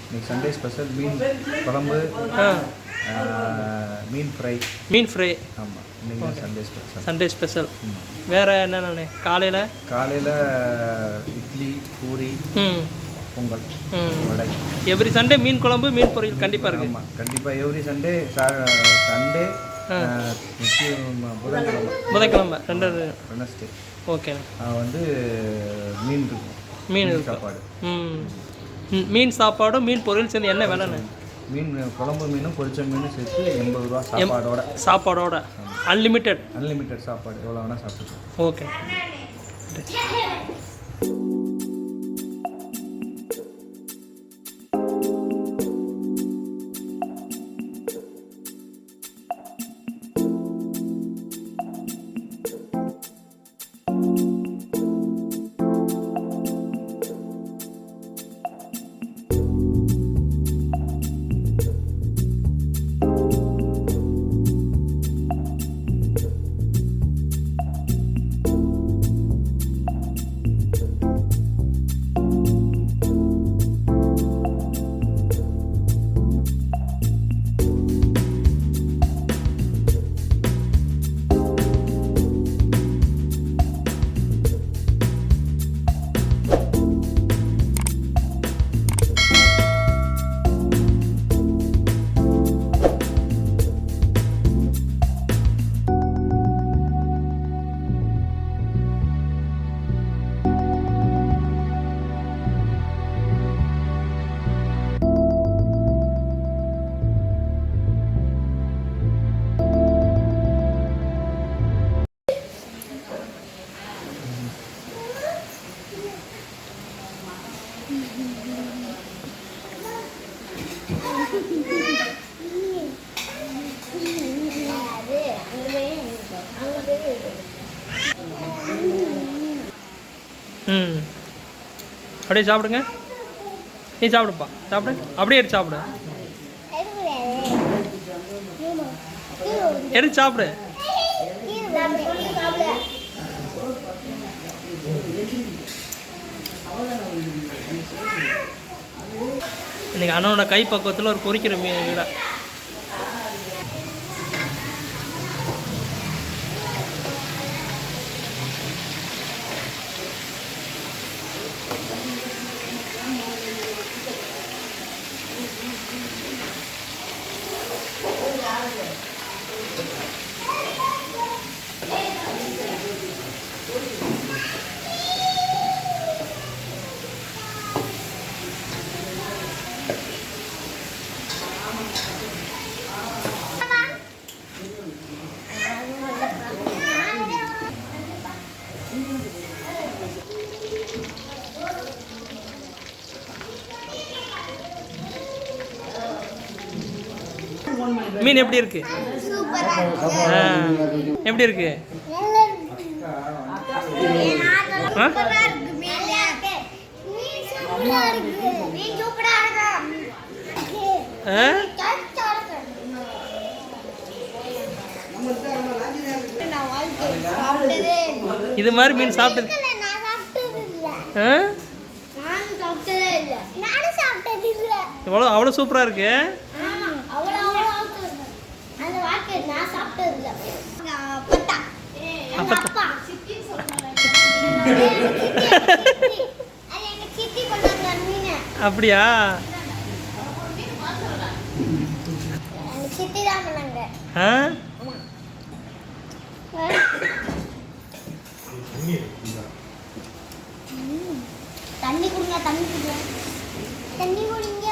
இன்னைக்கு Sunday special மீன் குழம்பு, மீன் fry. ஆமாம், இன்னைக்கு சண்டே ஸ்பெஷல். வேறு என்னென்ன? காலையில் இட்லி, பூரி, பொங்கல், வடை. எவ்ரி சண்டே மீன் குழம்பு, மீன் பொரியல் கண்டிப்பாக இருக்குது. ஆமாம், கண்டிப்பாக எவ்ரி சண்டே. புதன்கிழமை 2 வெனஸ்டே. ஓகே. வந்து மீன் இருக்கும். மீன் சாப்பாடு. மீன் சாப்பாடும் மீன் பொரியல் சேர்ந்து என்ன விலைன்னு? மீன் குழம்பு மீனும் பொரிச்ச மீனும் சேர்த்து 80 ரூபா சாப்பாடோட. அன்லிமிட்டெட் சாப்பாடு, எவ்வளோ வேணால் சாப்பிட்டுக்கலாம். ஓகே. அப்படியே சாப்பிடுங்க. நீ சாப்பிடுப்பா, சாப்பிடு. அப்படியே எடுத்து சாப்பிடு. எடுத்து சாப்பிடு. இன்னைக்கு அண்ணனோட கை பக்குவத்தில் ஒரு பொரிக்கிற மீன் விட. மீன் எப்படி இருக்கு? எப்படி இருக்கு? இது மாதிரி மீன் சாப்பிட்டது அவ்வளோ சூப்பராக இருக்கு. அப்படியா? தண்ணி குடிங்க, தண்ணி குடிங்க, தண்ணி குடிங்க.